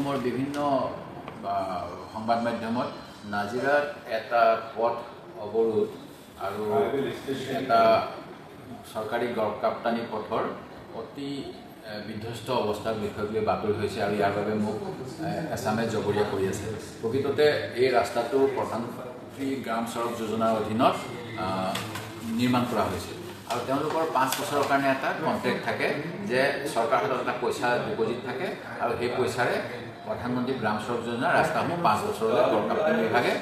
অসমৰ বিভিন্ন সংবাদ মাধ্যমত নাজিৰাত এটা পথ অৱৰোধ আৰু এটা চৰকাৰী গড়কাপ্তানি পথৰ অতি বিধ্বস্ত অৱস্থাৰ বিষয়ে বাতৰি হৈছে আৰু ইয়াৰ বাবে মোক এছামে জগৰীয়া কৰি আছে। প্ৰকৃততে এই ৰাস্তাটো প্ৰধানমন্ত্ৰী গ্ৰাম সড়ক যোজনাৰ অধীনত নিৰ্মাণ কৰা হৈছে আৰু তেওঁলোকৰ 5 বছৰৰ কাৰণে এটা কন্ট্ৰেক্ট থাকে যে চৰকাৰৰ হাতত এটা পইচা ডিপজিট থাকে আৰু সেই পইচাৰে প্ৰধানমন্ত্ৰী গ্ৰাম সড়ক যোজনাৰ ৰাস্তাসমূহ 5 বছৰলৈ গড়কাপ্তানি বিভাগে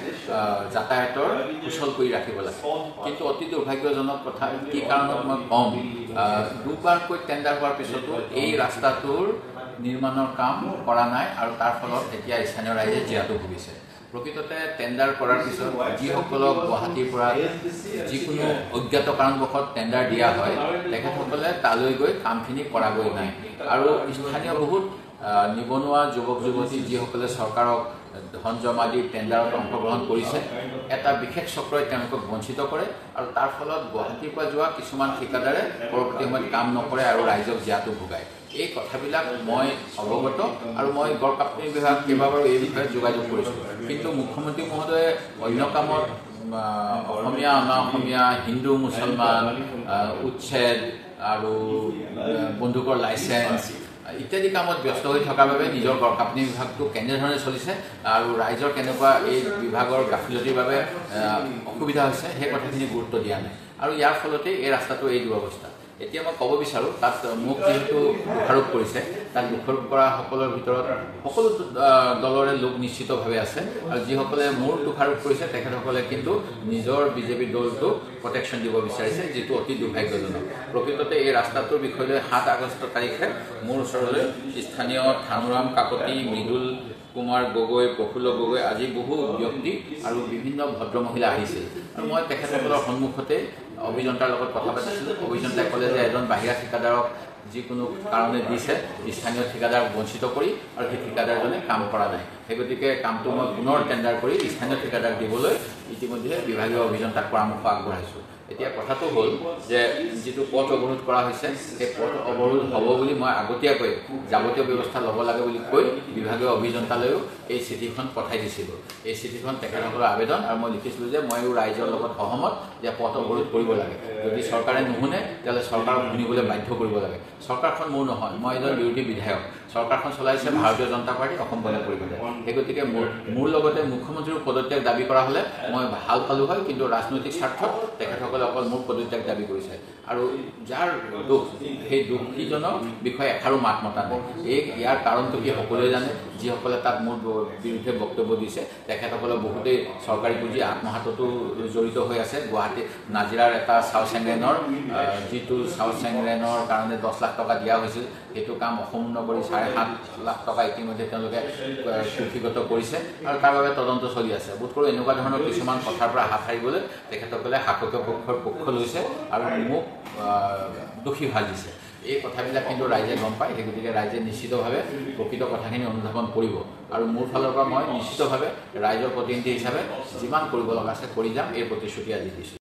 যাতায়াতৰ কুশল কৰি ৰাখিব লাগে। কিন্তু অতি দুৰ্ভাগ্যজনক কথা কি কাৰণত মই কম, দুবাৰকৈ টেণ্ডাৰ হোৱাৰ পিছতো এই ৰাস্তাটোৰ নিৰ্মাণৰ কাম কৰা নাই আৰু তাৰ ফলত এতিয়া স্থানীয় ৰাইজে জীয়াতু ভুগিছে। প্ৰকৃততে টেণ্ডাৰ কৰাৰ পিছত যিসকলক গুৱাহাটীৰ পৰা যিকোনো অজ্ঞাত কাৰণবশত টেণ্ডাৰ দিয়া হয় তেখেতসকলে তালৈ গৈ কামখিনি কৰাগৈ নাই আৰু স্থানীয় বহুত নিবনুৱা যুৱক যুৱতী যিসকলে চৰকাৰক ধন জমা দি টেণ্ডাৰত অংশগ্ৰহণ কৰিছে এটা বিশেষ চক্ৰই তেওঁলোকক বঞ্চিত কৰে আৰু তাৰ ফলত গুৱাহাটীৰ পৰা যোৱা কিছুমান ঠিকাদাৰে পৰৱৰ্তী সময়ত কাম নকৰে আৰু ৰাইজক জীয়াতু ভোগায়। এই কথাবিলাক মই অৱগত আৰু মই গড়কাপ্তানি বিভাগ কেইবাবাৰো এই বিষয়ে যোগাযোগ কৰিছোঁ, কিন্তু মুখ্যমন্ত্ৰী মহোদয়ে অন্য কামত অসমীয়া অনা অসমীয়া হিন্দু মুছলমান উচ্ছেদ আৰু বন্দুকৰ লাইচেন্স ইত্যাদি কামত ব্যস্ত হৈ থকাৰ বাবে নিজৰ গড়কাপ্তানি বিভাগটো কেনেধৰণে চলিছে আৰু ৰাইজৰ কেনেকুৱা এই বিভাগৰ গাফিলতিৰ বাবে অসুবিধা হৈছে সেই কথাখিনি গুৰুত্ব দিয়া নাই আৰু ইয়াৰ ফলতে এই ৰাস্তাটো এই দুৰৱস্থা। এতিয়া মই ক'ব বিচাৰোঁ তাত মোক যিহেতু দোষাৰোপ কৰিছে তাত দোষাৰোপ কৰা সকলৰ ভিতৰত সকলো দলৰে লোক নিশ্চিতভাৱে আছে আৰু যিসকলে মোৰ দোষাৰোপ কৰিছে তেখেতসকলে কিন্তু নিজৰ বিজেপি দলটোক প্ৰটেকশ্যন দিব বিচাৰিছে, যিটো অতি দুৰ্ভাগ্যজনক। প্ৰকৃততে এই ৰাস্তাটোৰ বিষয়লৈ 7 আগষ্ট তাৰিখে মোৰ ওচৰলৈ স্থানীয় থানুৰাম কাকতি, মৃদুল কুমাৰ গগৈ, প্ৰফুল্ল গগৈ আদি বহু ব্যক্তি আৰু বিভিন্ন ভদ্ৰ মহিলা আহিছিল আৰু মই তেখেতসকলৰ সন্মুখতে অভিযন্তাৰ লগত কথা পাতিছিলোঁ। অভিযন্তাই ক'লে যে এজন বাহিৰা ঠিকাদাৰক যিকোনো কাৰণে দিছে, স্থানীয় ঠিকাদাৰক বঞ্চিত কৰি আৰু সেই ঠিকাদাৰজনে কাম কৰা নাই। সেই গতিকে কামটো মই পুনৰ টেণ্ডাৰ কৰি স্থানীয় ঠিকাদাৰক দিবলৈ ইতিমধ্যে বিভাগীয় অভিযন্তাক পৰামৰ্শ আগবঢ়াইছোঁ। এতিয়া কথাটো হ'ল যে যিটো পথ অৱৰোধ কৰা হৈছে সেই পথ অৱৰোধ হ'ব বুলি মই আগতীয়াকৈ যাৱতীয় ব্যৱস্থা ল'ব লাগে বুলি কৈ বিভাগীয় অভিযন্তালৈও এই চিঠিখন পঠাই দিছিলোঁ। এই চিঠিখন তেখেতসকলৰ আবেদন আৰু মই লিখিছিলোঁ যে ময়ো ৰাইজৰ লগত সহমত যে পথ অৱৰোধ কৰিব লাগে। যদি চৰকাৰে নুশুনে তেতিয়াহ'লে চৰকাৰক শুনিবলৈ বাধ্য কৰিব লাগে। চৰকাৰখন মোৰ নহয়, মই এজন বিৰোধী বিধায়ক। চৰকাৰখন চলাইছে ভাৰতীয় জনতা পাৰ্টি, অসম গণ পৰিষদে। সেই গতিকে মোৰ লগতে মুখ্যমন্ত্ৰীৰ পদত্যাগ দাবী কৰা হ'লে মই ভাল পালোঁ হয়, কিন্তু ৰাজনৈতিক স্বাৰ্থত তেখেতসকলে অকল মোৰ পদত্যাগ দাবী কৰিছে আৰু যাৰ দোষ সেই দোষীজনৰ বিষয়ে এষাৰো মাত মতা নাই। ইয়াৰ কাৰণটো কি সকলোৱে জানে। যিসকলে তাত মোৰ বিৰুদ্ধে বক্তব্য দিছে তেখেতসকলে বহুতেই চৰকাৰী পুঁজি আত্মহাততো জড়িত হৈ আছে। গুৱাহাটী নাজিৰাৰ এটা চাউ চেংৰেনৰ যিটো চাউ চেংৰেনৰ কাৰণে 10 লাখ টকা দিয়া হৈছিল সেইটো কাম অসম্পূৰ্ণ কৰি 7.5 লাখ টকা ইতিমধ্যে তেওঁলোকে কুক্ষিগত কৰিছে আৰু তাৰ বাবে তদন্ত চলি আছে। বোধ কৰোঁ এনেকুৱা ধৰণৰ কিছুমান কথাৰ পৰা হাত সাৰিবলৈ তেখেতসকলে শাসকীয় পক্ষৰ পক্ষ লৈছে আৰু মোক দোষী ভাজিছে। এই কথাবিলাক কিন্তু ৰাইজে গম পায়। সেই গতিকে ৰাইজে নিশ্চিতভাৱে প্ৰকৃত কথাখিনি অনুধাৱন কৰিব আৰু মোৰ ফালৰ পৰা মই নিশ্চিতভাৱে ৰাইজৰ প্ৰতিনিধি হিচাপে যিমান কৰিব লগা আছে কৰি যাম, এই প্ৰতিশ্ৰুতি আজি দিছোঁ।